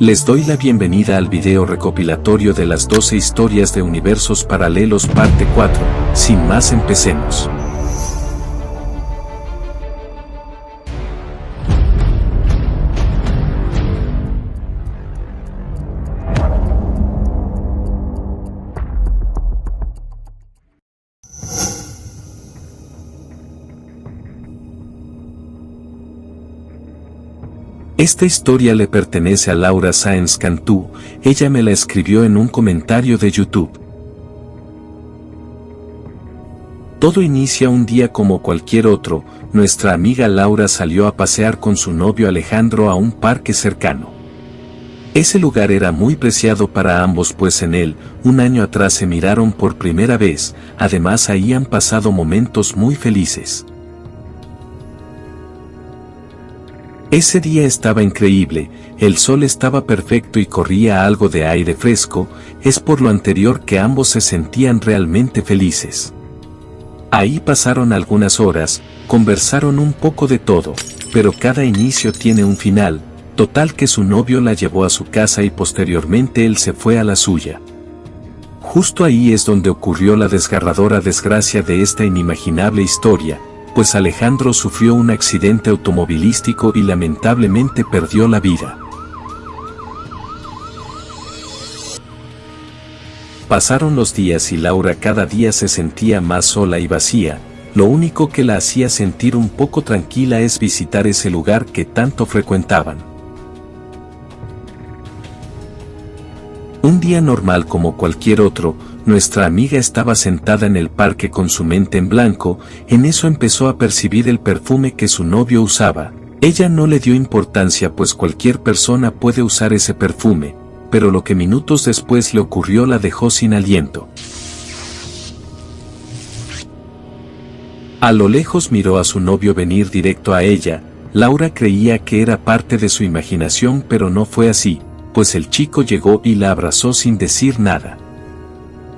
Les doy la bienvenida al video recopilatorio de las 12 historias de universos paralelos parte 4, sin más empecemos. Esta historia le pertenece a Laura Sáenz Cantú, ella me la escribió en un comentario de YouTube. Todo inicia un día como cualquier otro, nuestra amiga Laura salió a pasear con su novio Alejandro a un parque cercano. Ese lugar era muy preciado para ambos pues en él, un año atrás se miraron por primera vez, además ahí han pasado momentos muy felices. Ese día estaba increíble, el sol estaba perfecto y corría algo de aire fresco, es por lo anterior que ambos se sentían realmente felices. Ahí pasaron algunas horas, conversaron un poco de todo, pero cada inicio tiene un final, total que su novio la llevó a su casa y posteriormente él se fue a la suya. Justo ahí es donde ocurrió la desgarradora desgracia de esta inimaginable historia, pues Alejandro sufrió un accidente automovilístico y lamentablemente perdió la vida. Pasaron los días y Laura cada día se sentía más sola y vacía, lo único que la hacía sentir un poco tranquila es visitar ese lugar que tanto frecuentaban. Un día normal como cualquier otro, nuestra amiga estaba sentada en el parque con su mente en blanco, en eso empezó a percibir el perfume que su novio usaba. Ella no le dio importancia pues cualquier persona puede usar ese perfume, pero lo que minutos después le ocurrió la dejó sin aliento. A lo lejos miró a su novio venir directo a ella, Laura creía que era parte de su imaginación pero no fue así, pues el chico llegó y la abrazó sin decir nada.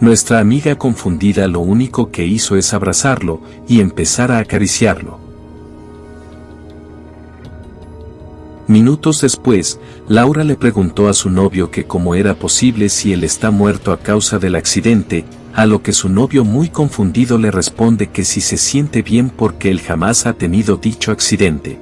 Nuestra amiga confundida lo único que hizo es abrazarlo y empezar a acariciarlo. Minutos después, Laura le preguntó a su novio que cómo era posible si él está muerto a causa del accidente, a lo que su novio muy confundido le responde que si se siente bien porque él jamás ha tenido dicho accidente.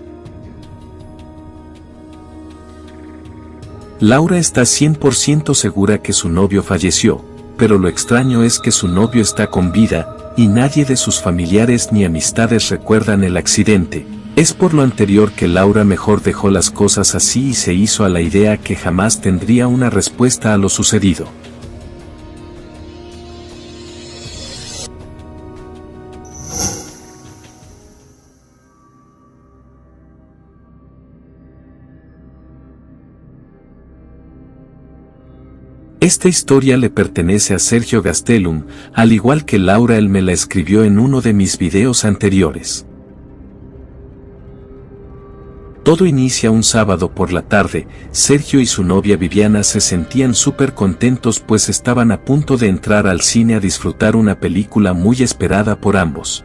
Laura está 100% segura que su novio falleció, pero lo extraño es que su novio está con vida, y nadie de sus familiares ni amistades recuerdan el accidente. Es por lo anterior que Laura mejor dejó las cosas así y se hizo a la idea que jamás tendría una respuesta a lo sucedido. Esta historia le pertenece a Sergio Gastelum, al igual que Laura él me la escribió en uno de mis videos anteriores. Todo inicia un sábado por la tarde, Sergio y su novia Viviana se sentían súper contentos pues estaban a punto de entrar al cine a disfrutar una película muy esperada por ambos.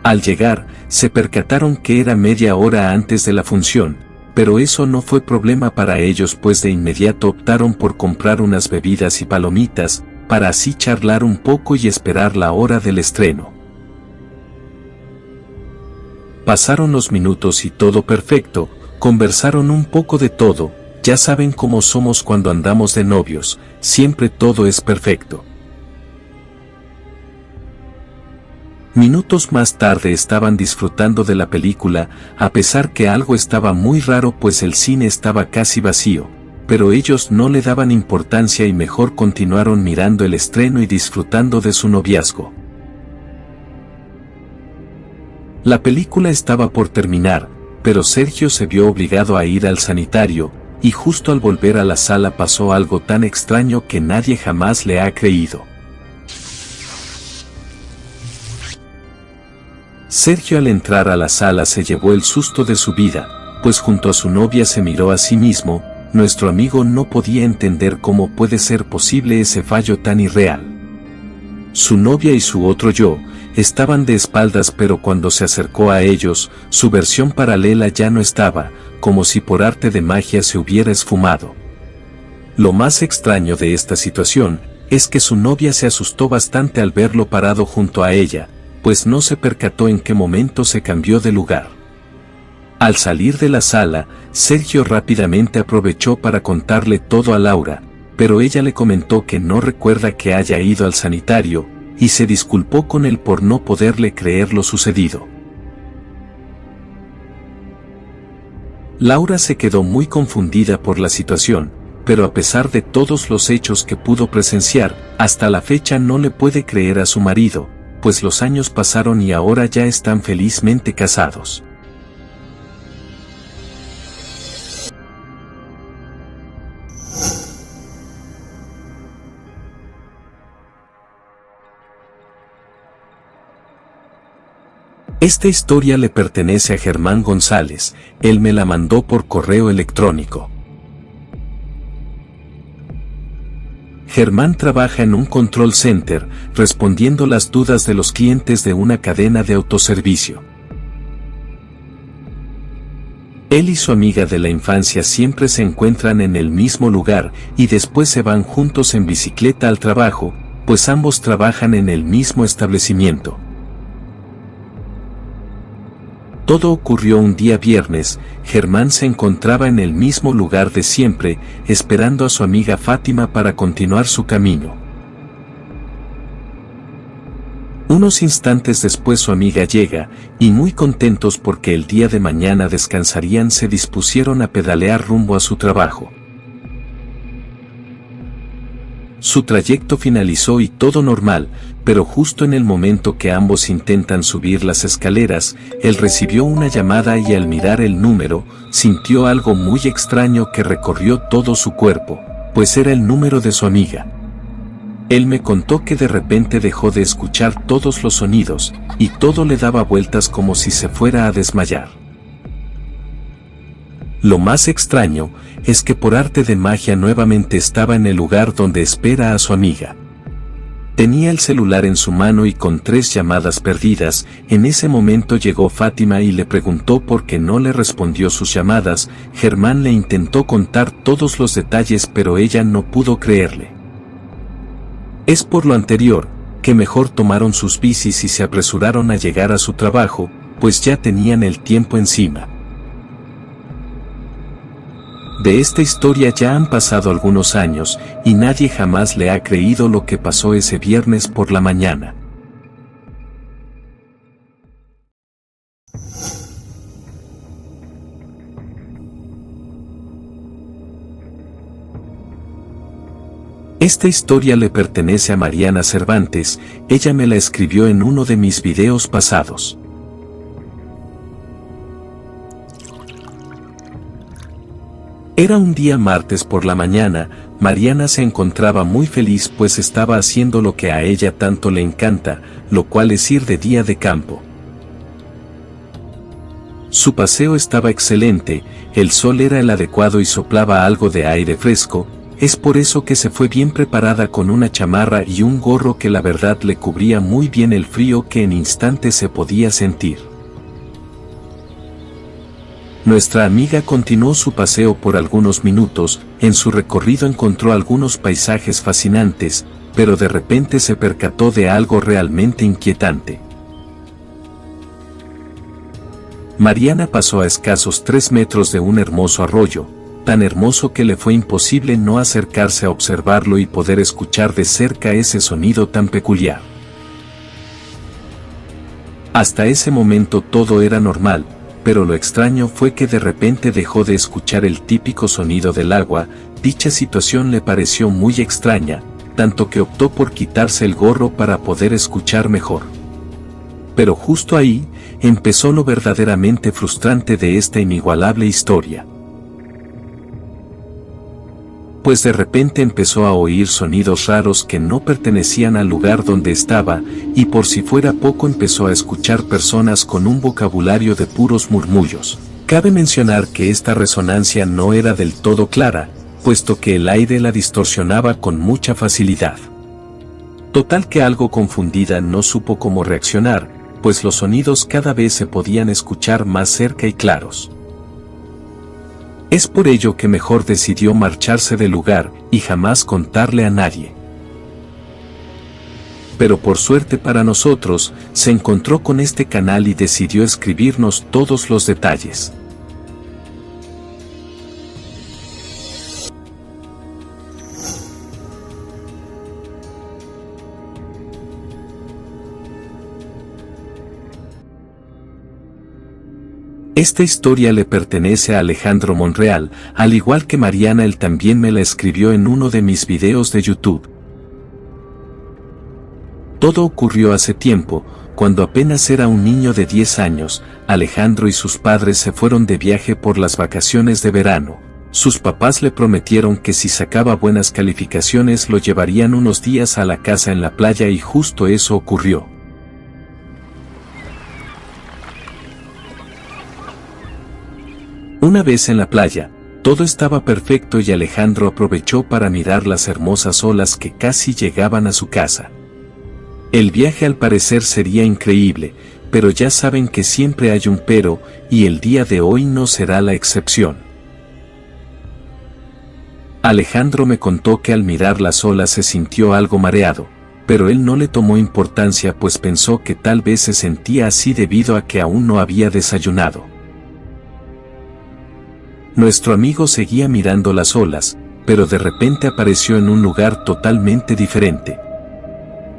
Al llegar, se percataron que era media hora antes de la función, pero eso no fue problema para ellos pues de inmediato optaron por comprar unas bebidas y palomitas, para así charlar un poco y esperar la hora del estreno. Pasaron los minutos y todo perfecto, conversaron un poco de todo, ya saben cómo somos cuando andamos de novios, siempre todo es perfecto. Minutos más tarde estaban disfrutando de la película, a pesar que algo estaba muy raro pues el cine estaba casi vacío, pero ellos no le daban importancia y mejor continuaron mirando el estreno y disfrutando de su noviazgo. La película estaba por terminar, pero Sergio se vio obligado a ir al sanitario, y justo al volver a la sala pasó algo tan extraño que nadie jamás le ha creído. Sergio al entrar a la sala se llevó el susto de su vida, pues junto a su novia se miró a sí mismo, nuestro amigo no podía entender cómo puede ser posible ese fallo tan irreal. Su novia y su otro yo, estaban de espaldas, pero cuando se acercó a ellos, su versión paralela ya no estaba, como si por arte de magia se hubiera esfumado. Lo más extraño de esta situación es que su novia se asustó bastante al verlo parado junto a ella, pues no se percató en qué momento se cambió de lugar. Al salir de la sala, Sergio rápidamente aprovechó para contarle todo a Laura, pero ella le comentó que no recuerda que haya ido al sanitario, y se disculpó con él por no poderle creer lo sucedido. Laura se quedó muy confundida por la situación, pero a pesar de todos los hechos que pudo presenciar, hasta la fecha no le puede creer a su marido, pues los años pasaron y ahora ya están felizmente casados. Esta historia le pertenece a Germán González, él me la mandó por correo electrónico. Germán trabaja en un control center, respondiendo las dudas de los clientes de una cadena de autoservicio. Él y su amiga de la infancia siempre se encuentran en el mismo lugar y después se van juntos en bicicleta al trabajo, pues ambos trabajan en el mismo establecimiento. Todo ocurrió un día viernes. Germán se encontraba en el mismo lugar de siempre, esperando a su amiga Fátima para continuar su camino. Unos instantes después su amiga llega, y muy contentos porque el día de mañana descansarían se dispusieron a pedalear rumbo a su trabajo. Su trayecto finalizó y todo normal, pero justo en el momento que ambos intentan subir las escaleras, él recibió una llamada y al mirar el número, sintió algo muy extraño que recorrió todo su cuerpo, pues era el número de su amiga. Él me contó que de repente dejó de escuchar todos los sonidos, y todo le daba vueltas como si se fuera a desmayar. Lo más extraño es que por arte de magia nuevamente estaba en el lugar donde espera a su amiga. Tenía el celular en su mano y con 3 llamadas perdidas. En ese momento llegó Fátima y le preguntó por qué no le respondió sus llamadas. Germán le intentó contar todos los detalles, pero ella no pudo creerle. Es por lo anterior, que mejor tomaron sus bicis y se apresuraron a llegar a su trabajo, pues ya tenían el tiempo encima. De esta historia ya han pasado algunos años, y nadie jamás le ha creído lo que pasó ese viernes por la mañana. Esta historia le pertenece a Mariana Cervantes, ella me la escribió en uno de mis videos pasados. Era un día martes por la mañana. Mariana se encontraba muy feliz pues estaba haciendo lo que a ella tanto le encanta, lo cual es ir de día de campo. Su paseo estaba excelente, el sol era el adecuado y soplaba algo de aire fresco, es por eso que se fue bien preparada con una chamarra y un gorro que la verdad le cubría muy bien el frío que en instantes se podía sentir. Nuestra amiga continuó su paseo por algunos minutos. En su recorrido encontró algunos paisajes fascinantes, pero de repente se percató de algo realmente inquietante. Mariana pasó a escasos 3 metros de un hermoso arroyo, tan hermoso que le fue imposible no acercarse a observarlo y poder escuchar de cerca ese sonido tan peculiar. Hasta ese momento todo era normal, pero lo extraño fue que de repente dejó de escuchar el típico sonido del agua. Dicha situación le pareció muy extraña, tanto que optó por quitarse el gorro para poder escuchar mejor. Pero justo ahí, empezó lo verdaderamente frustrante de esta inigualable historia. Pues de repente empezó a oír sonidos raros que no pertenecían al lugar donde estaba, y por si fuera poco empezó a escuchar personas con un vocabulario de puros murmullos. Cabe mencionar que esta resonancia no era del todo clara, puesto que el aire la distorsionaba con mucha facilidad. Total que algo confundida no supo cómo reaccionar, pues los sonidos cada vez se podían escuchar más cerca y claros. Es por ello que mejor decidió marcharse del lugar y jamás contarle a nadie. Pero por suerte para nosotros, se encontró con este canal y decidió escribirnos todos los detalles. Esta historia le pertenece a Alejandro Monreal, al igual que Mariana. Él también me la escribió en uno de mis videos de YouTube. Todo ocurrió hace tiempo, cuando apenas era un niño de 10 años, Alejandro y sus padres se fueron de viaje por las vacaciones de verano. Sus papás le prometieron que si sacaba buenas calificaciones lo llevarían unos días a la casa en la playa y justo eso ocurrió. Una vez en la playa, todo estaba perfecto y Alejandro aprovechó para mirar las hermosas olas que casi llegaban a su casa. El viaje al parecer sería increíble, pero ya saben que siempre hay un pero, y el día de hoy no será la excepción. Alejandro me contó que al mirar las olas se sintió algo mareado, pero él no le tomó importancia pues pensó que tal vez se sentía así debido a que aún no había desayunado. Nuestro amigo seguía mirando las olas, pero de repente apareció en un lugar totalmente diferente.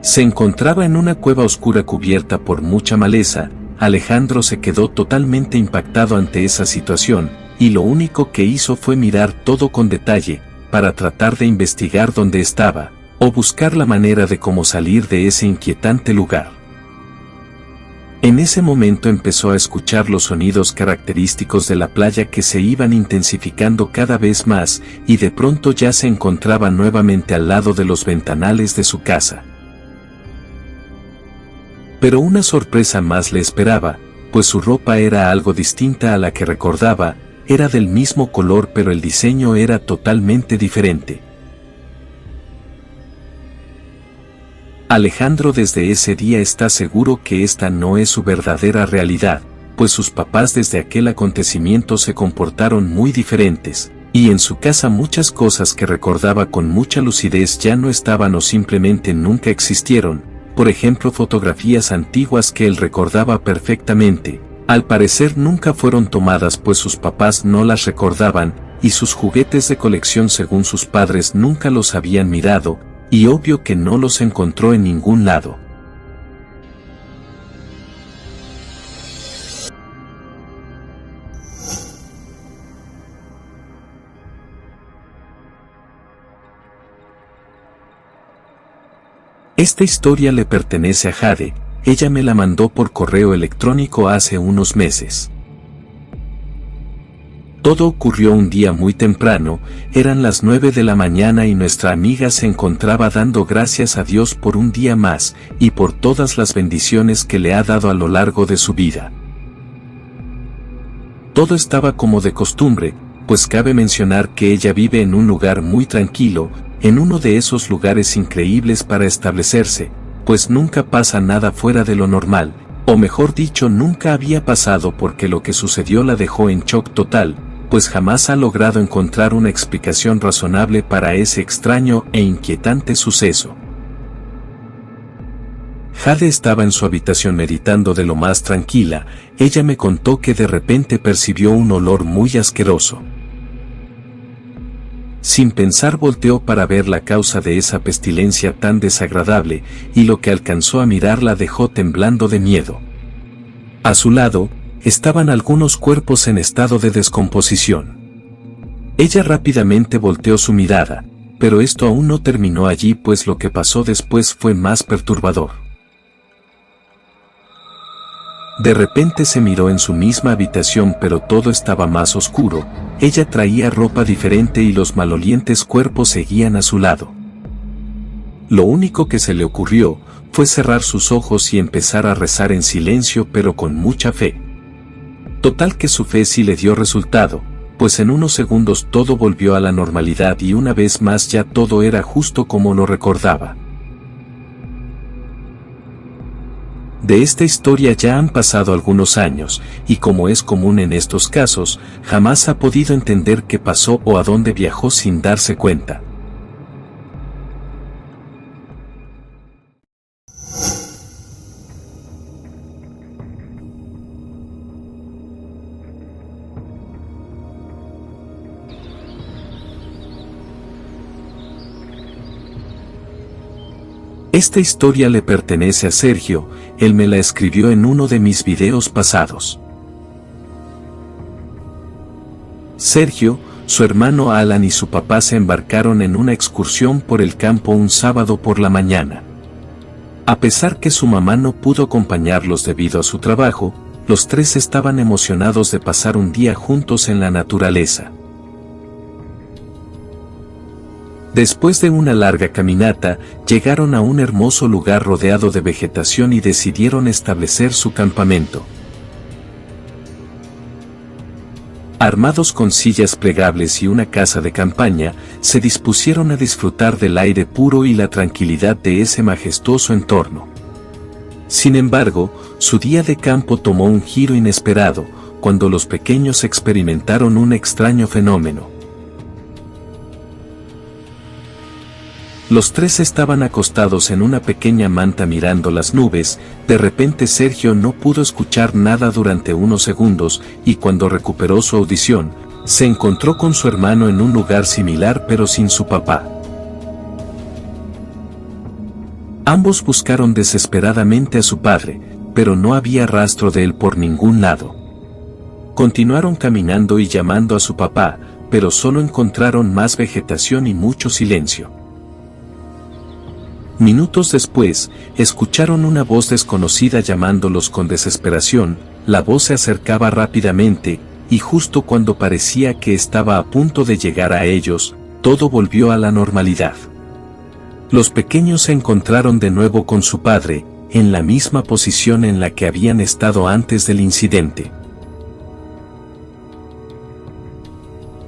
Se encontraba en una cueva oscura cubierta por mucha maleza. Alejandro se quedó totalmente impactado ante esa situación, y lo único que hizo fue mirar todo con detalle, para tratar de investigar dónde estaba, o buscar la manera de cómo salir de ese inquietante lugar. En ese momento empezó a escuchar los sonidos característicos de la playa que se iban intensificando cada vez más, y de pronto ya se encontraba nuevamente al lado de los ventanales de su casa. Pero una sorpresa más le esperaba, pues su ropa era algo distinta a la que recordaba, era del mismo color pero el diseño era totalmente diferente. Alejandro desde ese día está seguro que esta no es su verdadera realidad, pues sus papás desde aquel acontecimiento se comportaron muy diferentes, y en su casa muchas cosas que recordaba con mucha lucidez ya no estaban o simplemente nunca existieron, por ejemplo fotografías antiguas que él recordaba perfectamente, al parecer nunca fueron tomadas pues sus papás no las recordaban, y sus juguetes de colección según sus padres nunca los habían mirado, y obvio que no los encontró en ningún lado. Esta historia le pertenece a Jade, ella me la mandó por correo electrónico hace unos meses. Todo ocurrió un día muy temprano, eran las 9 de la mañana y nuestra amiga se encontraba dando gracias a Dios por un día más, y por todas las bendiciones que le ha dado a lo largo de su vida. Todo estaba como de costumbre, pues cabe mencionar que ella vive en un lugar muy tranquilo, en uno de esos lugares increíbles para establecerse, pues nunca pasa nada fuera de lo normal, o mejor dicho nunca había pasado porque lo que sucedió la dejó en shock total, pues jamás ha logrado encontrar una explicación razonable para ese extraño e inquietante suceso. Jade estaba en su habitación meditando de lo más tranquila, ella me contó que de repente percibió un olor muy asqueroso. Sin pensar volteó para ver la causa de esa pestilencia tan desagradable, y lo que alcanzó a mirar la dejó temblando de miedo. A su lado, estaban algunos cuerpos en estado de descomposición. Ella rápidamente volteó su mirada, pero esto aún no terminó allí pues lo que pasó después fue más perturbador. De repente se miró en su misma habitación pero todo estaba más oscuro, ella traía ropa diferente y los malolientes cuerpos seguían a su lado. Lo único que se le ocurrió fue cerrar sus ojos y empezar a rezar en silencio pero con mucha fe. Total que su fe sí le dio resultado, pues en unos segundos todo volvió a la normalidad y una vez más ya todo era justo como lo recordaba. De esta historia ya han pasado algunos años, y como es común en estos casos, jamás ha podido entender qué pasó o a dónde viajó sin darse cuenta. Esta historia le pertenece a Sergio, él me la escribió en uno de mis videos pasados. Sergio, su hermano Alan y su papá se embarcaron en una excursión por el campo un sábado por la mañana. A pesar que su mamá no pudo acompañarlos debido a su trabajo, los tres estaban emocionados de pasar un día juntos en la naturaleza. Después de una larga caminata, llegaron a un hermoso lugar rodeado de vegetación y decidieron establecer su campamento. Armados con sillas plegables y una casa de campaña, se dispusieron a disfrutar del aire puro y la tranquilidad de ese majestuoso entorno. Sin embargo, su día de campo tomó un giro inesperado, cuando los pequeños experimentaron un extraño fenómeno. Los tres estaban acostados en una pequeña manta mirando las nubes. De repente Sergio no pudo escuchar nada durante unos segundos, y cuando recuperó su audición, se encontró con su hermano en un lugar similar pero sin su papá. Ambos buscaron desesperadamente a su padre, pero no había rastro de él por ningún lado. Continuaron caminando y llamando a su papá, pero solo encontraron más vegetación y mucho silencio. Minutos después, escucharon una voz desconocida llamándolos con desesperación. La voz se acercaba rápidamente, y justo cuando parecía que estaba a punto de llegar a ellos, todo volvió a la normalidad. Los pequeños se encontraron de nuevo con su padre, en la misma posición en la que habían estado antes del incidente.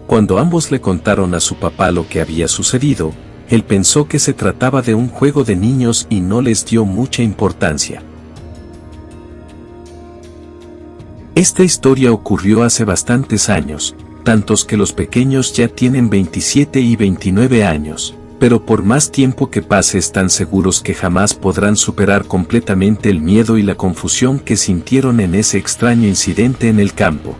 Cuando ambos le contaron a su papá lo que había sucedido, él pensó que se trataba de un juego de niños y no les dio mucha importancia. Esta historia ocurrió hace bastantes años, tantos que los pequeños ya tienen 27 y 29 años, pero por más tiempo que pase están seguros que jamás podrán superar completamente el miedo y la confusión que sintieron en ese extraño incidente en el campo.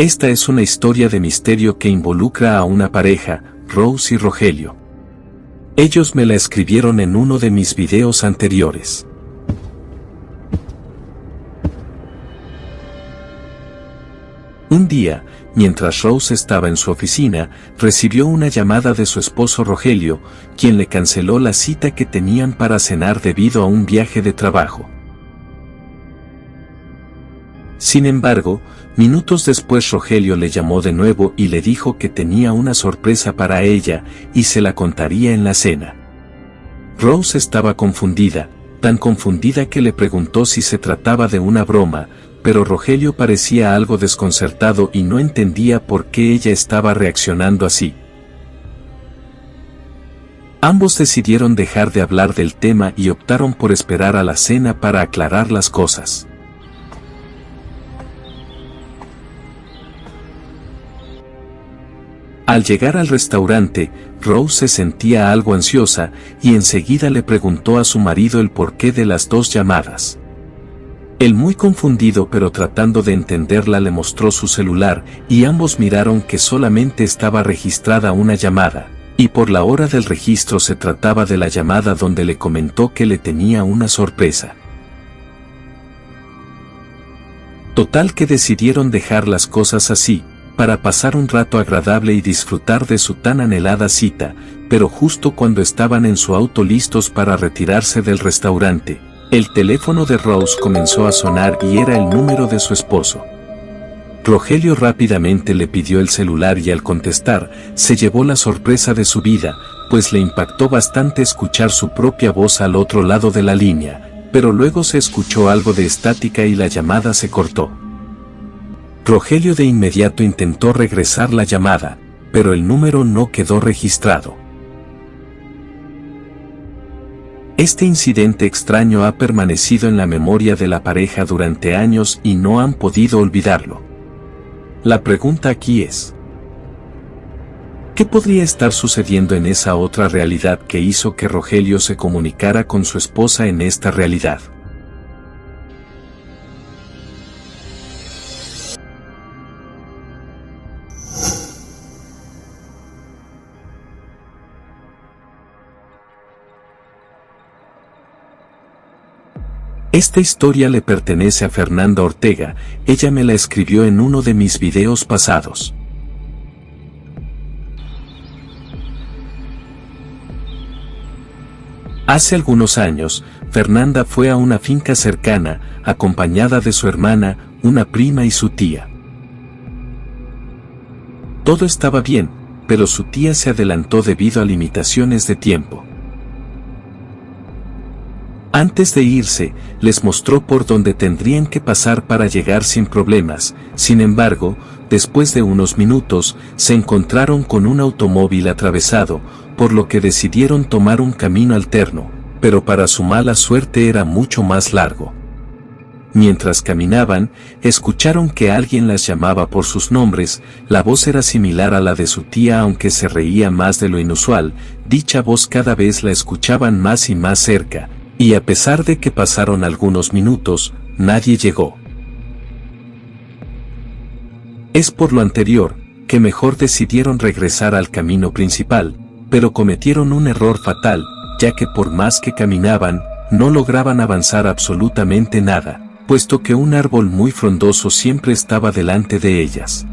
Esta es una historia de misterio que involucra a una pareja, Rose y Rogelio. Ellos me la escribieron en uno de mis videos anteriores. Un día, mientras Rose estaba en su oficina, recibió una llamada de su esposo Rogelio, quien le canceló la cita que tenían para cenar debido a un viaje de trabajo. Sin embargo, minutos después Rogelio le llamó de nuevo y le dijo que tenía una sorpresa para ella, y se la contaría en la cena. Rose estaba confundida, tan confundida que le preguntó si se trataba de una broma, pero Rogelio parecía algo desconcertado y no entendía por qué ella estaba reaccionando así. Ambos decidieron dejar de hablar del tema y optaron por esperar a la cena para aclarar las cosas. Al llegar al restaurante, Rose se sentía algo ansiosa, y enseguida le preguntó a su marido el porqué de las dos llamadas. Él, muy confundido pero tratando de entenderla, le mostró su celular, y ambos miraron que solamente estaba registrada una llamada, y por la hora del registro se trataba de la llamada donde le comentó que le tenía una sorpresa. Total que decidieron dejar las cosas así, para pasar un rato agradable y disfrutar de su tan anhelada cita, pero justo cuando estaban en su auto listos para retirarse del restaurante, el teléfono de Rose comenzó a sonar y era el número de su esposo. Rogelio rápidamente le pidió el celular y al contestar, se llevó la sorpresa de su vida, pues le impactó bastante escuchar su propia voz al otro lado de la línea. pero luego se escuchó algo de estática y la llamada se cortó. Rogelio de inmediato intentó regresar la llamada, pero el número no quedó registrado. Este incidente extraño ha permanecido en la memoria de la pareja durante años y no han podido olvidarlo. La pregunta aquí es: ¿qué podría estar sucediendo en esa otra realidad que hizo que Rogelio se comunicara con su esposa en esta realidad? Esta historia le pertenece a Fernanda Ortega, ella me la escribió en uno de mis videos pasados. Hace algunos años, Fernanda fue a una finca cercana, acompañada de su hermana, una prima y su tía. Todo estaba bien, pero su tía se adelantó debido a limitaciones de tiempo. Antes de irse, les mostró por dónde tendrían que pasar para llegar sin problemas. Sin embargo, después de unos minutos, se encontraron con un automóvil atravesado, por lo que decidieron tomar un camino alterno, pero para su mala suerte era mucho más largo. Mientras caminaban, escucharon que alguien las llamaba por sus nombres. La voz era similar a la de su tía, aunque se reía más de lo inusual. Dicha voz cada vez la escuchaban más y más cerca. Y a pesar de que pasaron algunos minutos, nadie llegó. Es por lo anterior, que mejor decidieron regresar al camino principal, pero cometieron un error fatal, ya que por más que caminaban, no lograban avanzar absolutamente nada, puesto que un árbol muy frondoso siempre estaba delante de ellas.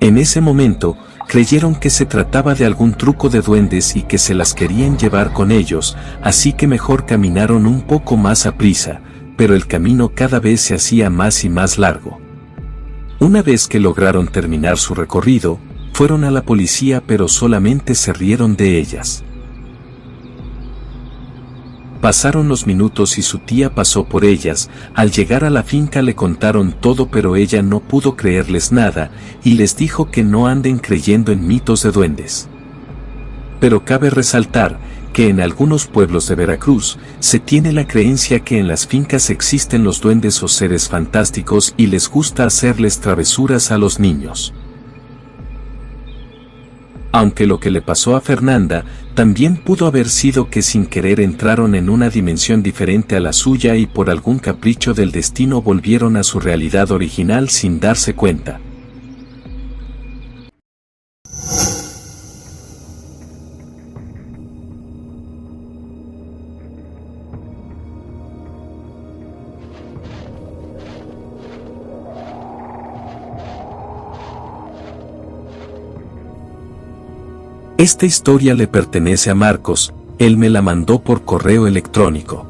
En ese momento, creyeron que se trataba de algún truco de duendes y que se las querían llevar con ellos, así que mejor caminaron un poco más a prisa, pero el camino cada vez se hacía más y más largo. Una vez que lograron terminar su recorrido, fueron a la policía, pero solamente se rieron de ellas. Pasaron los minutos y su tía pasó por ellas. Al llegar a la finca le contaron todo, pero ella no pudo creerles nada y les dijo que no anden creyendo en mitos de duendes. Pero cabe resaltar que en algunos pueblos de Veracruz se tiene la creencia que en las fincas existen los duendes o seres fantásticos y les gusta hacerles travesuras a los niños. Aunque lo que le pasó a Fernanda también pudo haber sido que sin querer entraron en una dimensión diferente a la suya y por algún capricho del destino volvieron a su realidad original sin darse cuenta. Esta historia le pertenece a Marcos, él me la mandó por correo electrónico.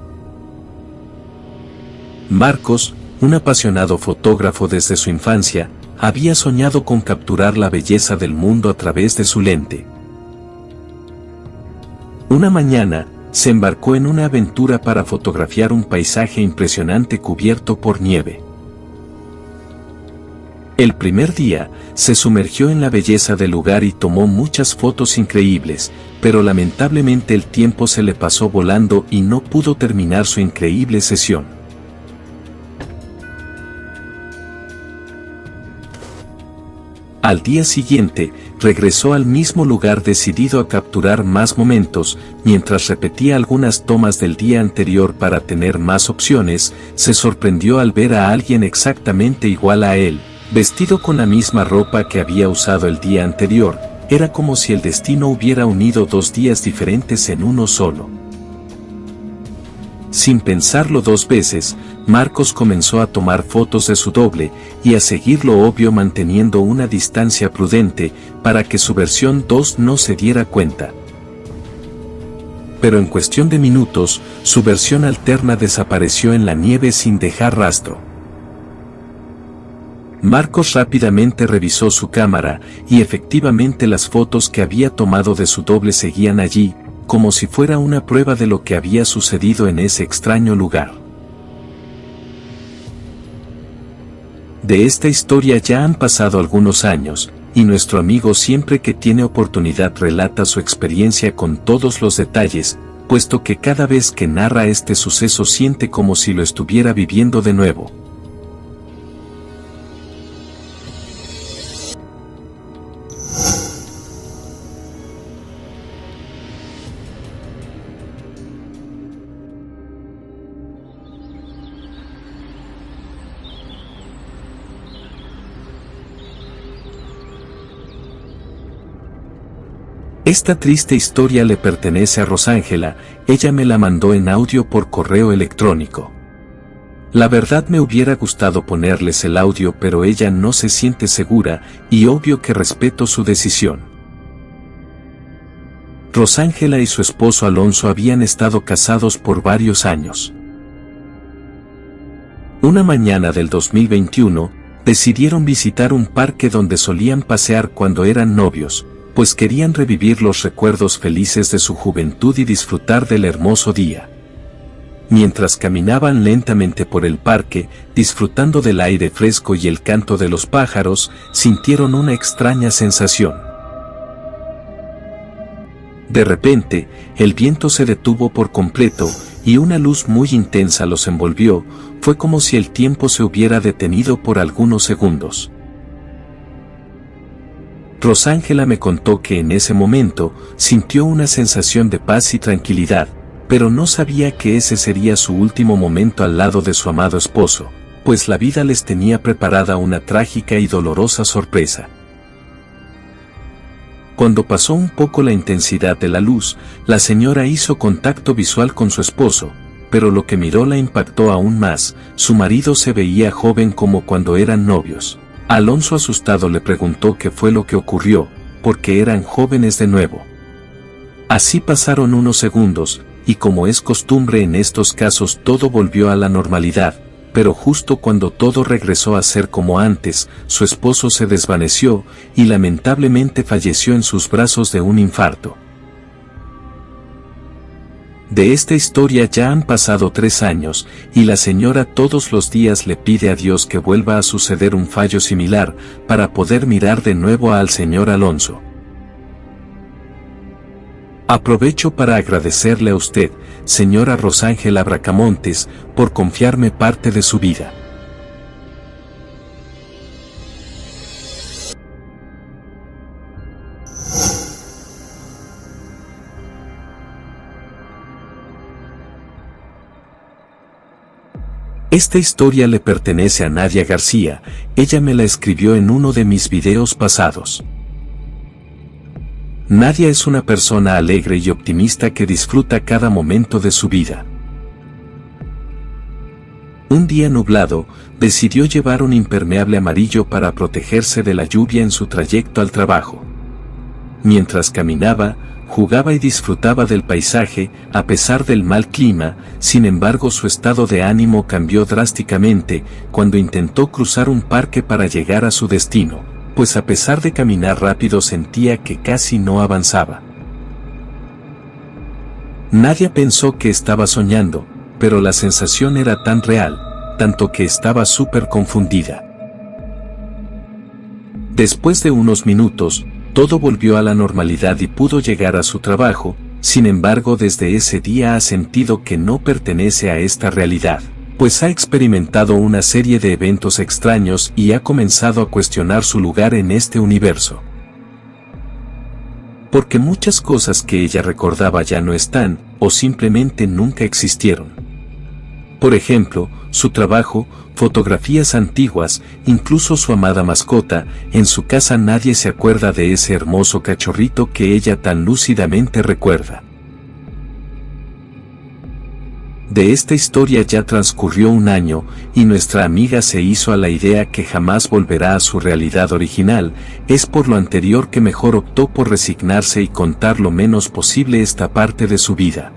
Marcos, un apasionado fotógrafo desde su infancia, había soñado con capturar la belleza del mundo a través de su lente. Una mañana, se embarcó en una aventura para fotografiar un paisaje impresionante cubierto por nieve. El primer día, se sumergió en la belleza del lugar y tomó muchas fotos increíbles, pero lamentablemente el tiempo se le pasó volando y no pudo terminar su increíble sesión. Al día siguiente, regresó al mismo lugar decidido a capturar más momentos. Mientras repetía algunas tomas del día anterior para tener más opciones, se sorprendió al ver a alguien exactamente igual a él, vestido con la misma ropa que había usado el día anterior. Era como si el destino hubiera unido dos días diferentes en uno solo. Sin pensarlo dos veces, Marcos comenzó a tomar fotos de su doble y a seguir lo obvio manteniendo una distancia prudente para que su versión 2 no se diera cuenta. Pero en cuestión de minutos, su versión alterna desapareció en la nieve sin dejar rastro. Marcos rápidamente revisó su cámara y efectivamente las fotos que había tomado de su doble seguían allí, como si fuera una prueba de lo que había sucedido en ese extraño lugar. De esta historia ya han pasado algunos años, y nuestro amigo siempre que tiene oportunidad relata su experiencia con todos los detalles, puesto que cada vez que narra este suceso siente como si lo estuviera viviendo de nuevo. Esta triste historia le pertenece a Rosángela, ella me la mandó en audio por correo electrónico. La verdad me hubiera gustado ponerles el audio, pero ella no se siente segura, y obvio que respeto su decisión. Rosángela y su esposo Alonso habían estado casados por varios años. Una mañana del 2021, decidieron visitar un parque donde solían pasear cuando eran novios, pues querían revivir los recuerdos felices de su juventud y disfrutar del hermoso día. Mientras caminaban lentamente por el parque, disfrutando del aire fresco y el canto de los pájaros, sintieron una extraña sensación. De repente, el viento se detuvo por completo, y una luz muy intensa los envolvió, fue como si el tiempo se hubiera detenido por algunos segundos. Rosángela me contó que en ese momento sintió una sensación de paz y tranquilidad, pero no sabía que ese sería su último momento al lado de su amado esposo, pues la vida les tenía preparada una trágica y dolorosa sorpresa. Cuando pasó un poco la intensidad de la luz, la señora hizo contacto visual con su esposo, pero lo que miró la impactó aún más, su marido se veía joven como cuando eran novios. Alonso asustado le preguntó qué fue lo que ocurrió, porque eran jóvenes de nuevo. Así pasaron unos segundos, y como es costumbre en estos casos todo volvió a la normalidad, pero justo cuando todo regresó a ser como antes, su esposo se desvaneció, y lamentablemente falleció en sus brazos de un infarto. De esta historia ya han pasado 3 años, y la señora todos los días le pide a Dios que vuelva a suceder un fallo similar, para poder mirar de nuevo al señor Alonso. Aprovecho para agradecerle a usted, señora Rosángela Bracamontes, por confiarme parte de su vida. Esta historia le pertenece a Nadia García, ella me la escribió en uno de mis videos pasados. Nadia es una persona alegre y optimista que disfruta cada momento de su vida. Un día nublado, decidió llevar un impermeable amarillo para protegerse de la lluvia en su trayecto al trabajo. Mientras caminaba, jugaba y disfrutaba del paisaje, a pesar del mal clima, sin embargo su estado de ánimo cambió drásticamente cuando intentó cruzar un parque para llegar a su destino, pues a pesar de caminar rápido sentía que casi no avanzaba. Nadia pensó que estaba soñando, pero la sensación era tan real, tanto que estaba súper confundida. Después de unos minutos, todo volvió a la normalidad y pudo llegar a su trabajo, sin embargo desde ese día ha sentido que no pertenece a esta realidad, pues ha experimentado una serie de eventos extraños y ha comenzado a cuestionar su lugar en este universo. Porque muchas cosas que ella recordaba ya no están, o simplemente nunca existieron. Por ejemplo, su trabajo, fotografías antiguas, incluso su amada mascota, en su casa nadie se acuerda de ese hermoso cachorrito que ella tan lúcidamente recuerda. De esta historia ya transcurrió un año, y nuestra amiga se hizo a la idea que jamás volverá a su realidad original, es por lo anterior que mejor optó por resignarse y contar lo menos posible esta parte de su vida.